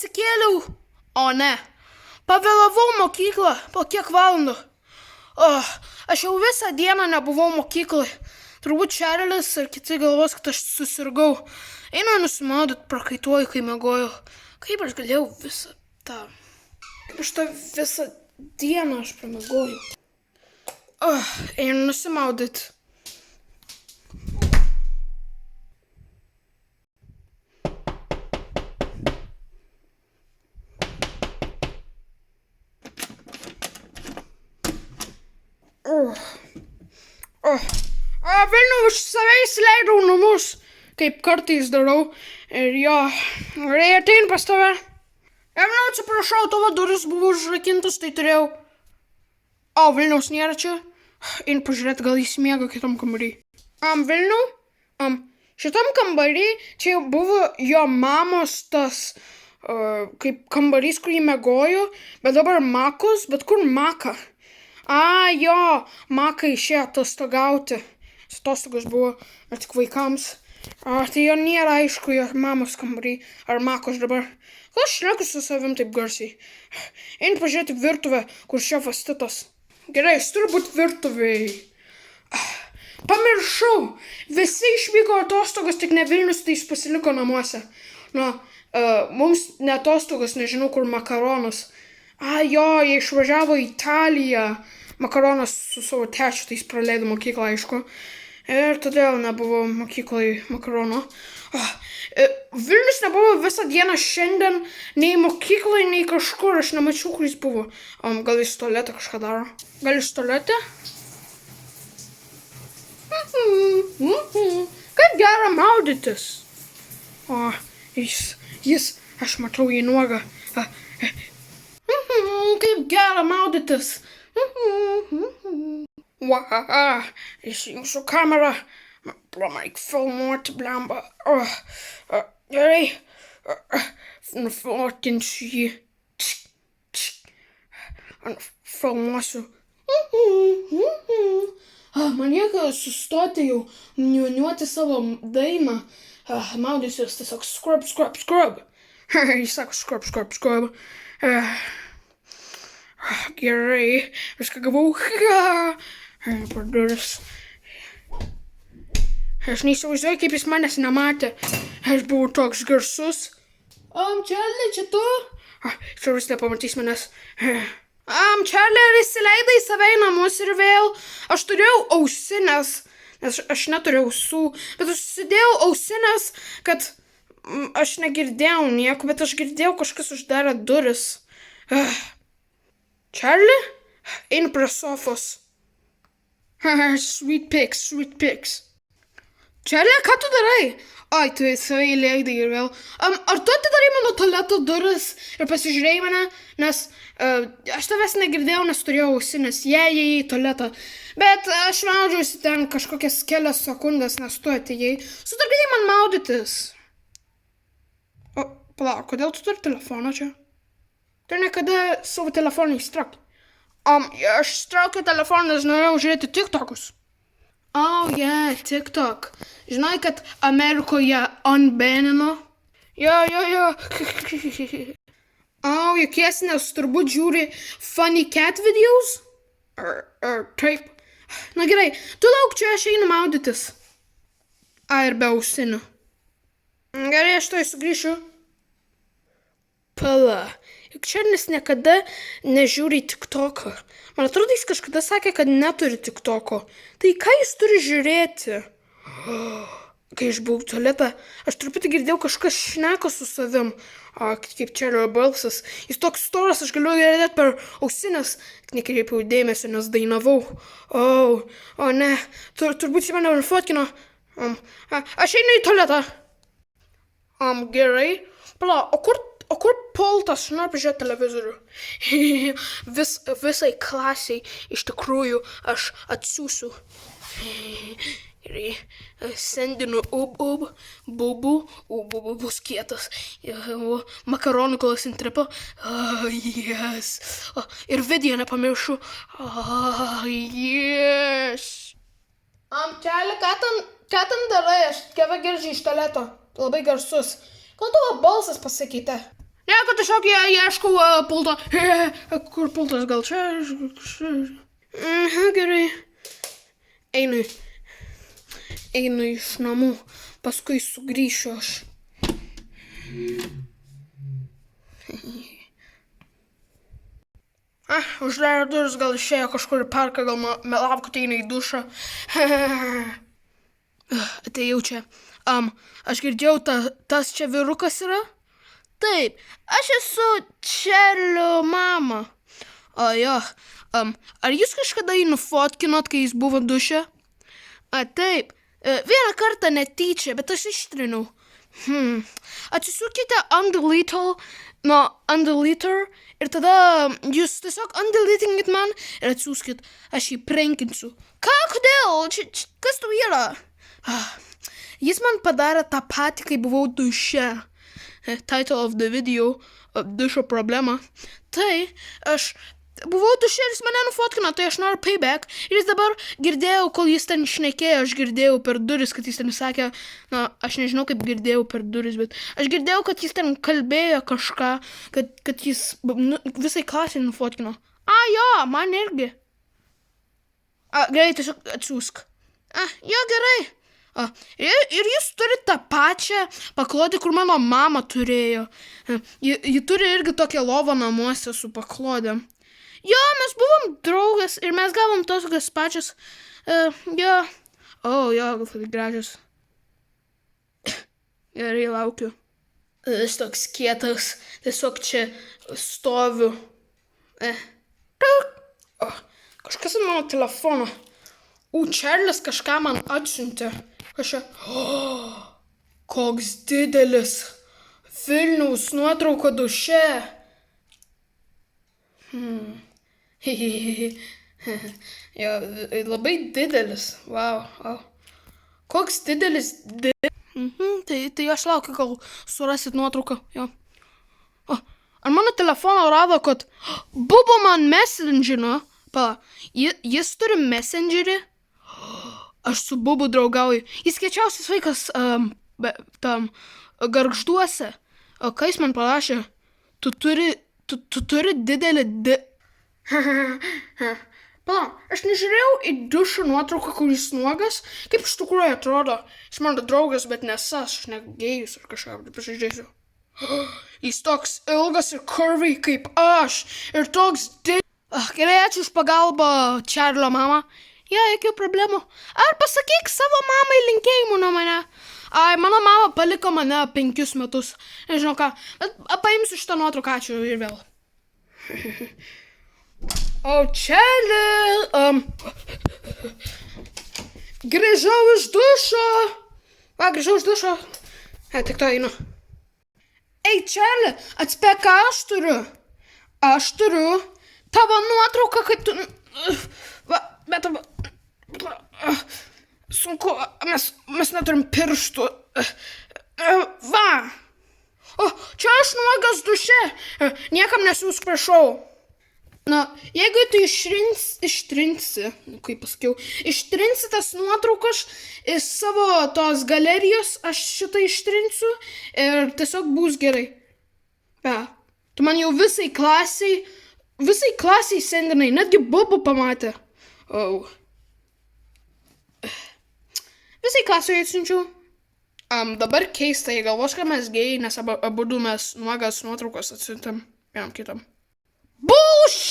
atsikėliau. O ne, pavėlavau mokyklą po kiek valandų. Aš jau visą dieną nebuvau mokyklai. Turbūt Čarlis ir kiti galvos, kad aš susirgau. Einu nusimaudyti, prakaituoju, kai miegojau. Kaip aš galėjau visą dieną aš pramiegojau. Einu nusimaudyti. Vilniau, aš save įsileidau namus, kaip kartais darau. Ir jo, norėjau atein pas tave. Vilniau, atsiprašau, tavo duris buvo užrakintos, tai turėjau. Vilniaus nėra čia. Einu pažiūrėti, gal jis miega kitam kambarį. Vilniau, šitam kambarį čia jau buvo jo mamos tas, kaip kambarys, kurį miegojo, bet dabar Makos, bet kur Maka? Jo, Maka išėjo atostogauti. Atostogos buvo tik vaikams. Tai jo nėra aišku, jo mamos kambarį ar Makos dabar. Gal aš šneku su savim taip garsiai? Einu pažiūrėti virtuvę, kur šefas Titas. Gerai, jis turi būti virtuvėj. Pamiršau, visi išvyko atostogos, tik ne Vilnius, tai jis pasiliko namuose. Mums ne atostogos, nežinau kur makaronas. Jo, jie išvažiavo į Italiją. Makaronas su savo tečiu, tai jis praleido mokyklą, aišku. Ir todėl nebuvo mokyklai makarono. Vilnius nebuvo visą dieną šiandien, nei mokyklai, nei kažkur. Aš nemačiau, kur jis buvo. Gal jis tualetą kažką daro? Gal jis tualetę? Kaip gera maudytis. Aš matau jį nuogą. Kaip gera maudytis. Įsijungsiu kamerą. Blemba, reik filmuoti, blemba. Gerai. Nufilmuotinsiu jį. Filmuosiu. Man reikia sustoti jau, niuniuoti savo dainą. Maudysiuos tiesiog scrub, scrub, scrub. Jis sako scrub, scrub, scrub. Gerai, viską gavau. Per duris. Aš neįsivaizduoju, kaip jis manęs nematė. Aš buvau toks garsus. Čarli, čia tu? Čarlis nepamatys manęs. Čarli, ar įsileidai save į namus ir vėl? Aš turėjau ausines, nes aš neturiu ausų, bet aš susidėjau ausines, kad aš negirdėjau nieko, bet aš girdėjau, kažkas uždarė duris. Čarli? Einu prie sofos. Sweet pics, sweet pics. Čarli, ką tu darai? Tu save įleidai ir vėl. Ar tu atidarai mano tualeto duris ir pasižiūrėjai mane? Nes aš tavęs negirdėjau, nes turėjau ausines. Jei į tualetą. Bet aš maudžiausi ten kažkokias kelias sekundės, nes tu atėjai. Sutrukdei man maudytis. Palauk, kodėl tu turi telefoną čia? Tu niekada savo telefoną įstrauk. Aš straukiu telefoną, nes norėjau žiūrėti TikTokus. TikTok. Žinai, kad Amerikoje unbanino? Jo. Jokiesi, nes turbūt žiūri funny cat videos? Taip. Na gerai, tu lauk čia, aš einu maudytis. Ir be ausinių. Gerai, aš tai sugrįšiu. Pala. Juk Čarlis niekada nežiūri TikToką. Man atrodo, jis kažkada sakė, kad neturi TikToko. Tai ką jis turi žiūrėti? Kai aš buvau tualetą, aš truputį girdėjau kažkas šneka su savim. Kaip Čarlio balsas. Jis toks storas, aš galiu girdėti per ausines. Nekreipiau dėmesio, nes dainavau. Ne. Turbūt jis mane nufotkino. Aš einu į tualetą. Gerai. Pala, o kur pultas? Noriu pažiūrėti televizorių. Visai klasiai iš tikrųjų aš atsiųsiu. Gerai. Sendinu bubu bus kietas. Makaronų kolas intripo. Yes. Ir video nepamiršu. Yes. Čarli, ką ten darai? Aš tave girdžiu iš tualeto. Tu labai garsus. Gal tavo balsas pasikeitė? Nieko, tiesiog ieškau pulto. Kur pultas, gal čia? Gerai. Einu iš namų, paskui sugrįšiu aš. Uždarė duris, gal išėjo kažkur į parką, gal melapkutė eina į dušą. Atėjau čia. Aš girdėjau, tas čia vyrukas yra? Taip, aš esu Čarlio mama. O jo, ar jūs kažkada jį nufotkinot, kai jis buvo duše? Taip, vieną kartą netyčia, bet aš ištrinau. Atsisukite undeleter ir tada jūs tiesiog undeletinkit man ir atsiųskit, aš jį prankinsiu. Ką, kodėl? Kas tau yra? Jis man padarė tą patį, kai buvau duše. Title of the video, dušo problema. Tai aš buvau duše ir jis mane nufotkino, tai aš noriu payback. Ir jis dabar girdėjau, kol jis ten šnekėjo, aš girdėjau per duris, kad jis ten sakė, aš nežinau, kaip girdėjau per duris, bet aš girdėjau, kad jis ten kalbėjo kažką, kad jis visai klasiai nufotkino. Jo, man irgi. Gerai, tiesiog atsiųsk. Jo, gerai. Ir jūs turite tą pačią paklodę, kur mano mama turėjo. Ji turi irgi tokią lovą namuose su paklodėm. Jo, mes buvom draugas ir mes gavom tokias pačias. Jo, gal tai gražios. Gerai, laukiu. Jis toks kietas, tiesiog čia stoviu. Kažkas ant mano telefono. Čarlis kažką man atsiuntė. Koks didelis. Vilniaus nuotrauka duše. Jo, labai didelis. Wow. Koks didelis. Tai aš laukiu, gal surasit nuotrauką. Jo. Ar mano telefono rado, kad buvo man messengerio. Jis turi messengerį. Aš su Bubu draugauju. Jis kiečiausias vaikas tam Gargžduose. Ką jis man parašė? Tu turi didelį aš nežiūrėjau į dušo nuotrauką, kur jis nuogas. Kaip iš tikrųjų atrodo. Jis mano draugas, bet nesas. Aš negėjus ar kažką. Pasižiūrėsiu. Jis toks ilgas ir kurviai kaip aš. Ir toks Gerai, ačiū už pagalbą, Čarlio mama. Jokių problemų. Ar pasakyk savo mamai linkėjimų nuo mane? Mano mama paliko mane 5 metus. Nežinau ką. Paimsiu šitą nuotrauką, ačiū ir vėl. Čarli. Grįžau iš dušo. Grįžau iš dušo. Tik to einu. Čarli, atspėk, ką aš turiu? Aš turiu tavo nuotrauką, kaip tu... Bet sunku, mes neturim pirštų. Čia aš nuogas duše. Niekam nesiūsk, prašau. Jeigu tu ištrinsi tas nuotraukas iš savo tos galerijos, aš šitą ištrinsiu ir tiesiog bus gerai. Tu man jau visai klasiai sendinai, netgi Bubu pamatė. Visai klasiai atsiunčiau. Dabar keista, jie galvos, kad mes gėjai, nes abudu mes nuogas nuotraukos atsiuntėm vienam kitam. Bullshit!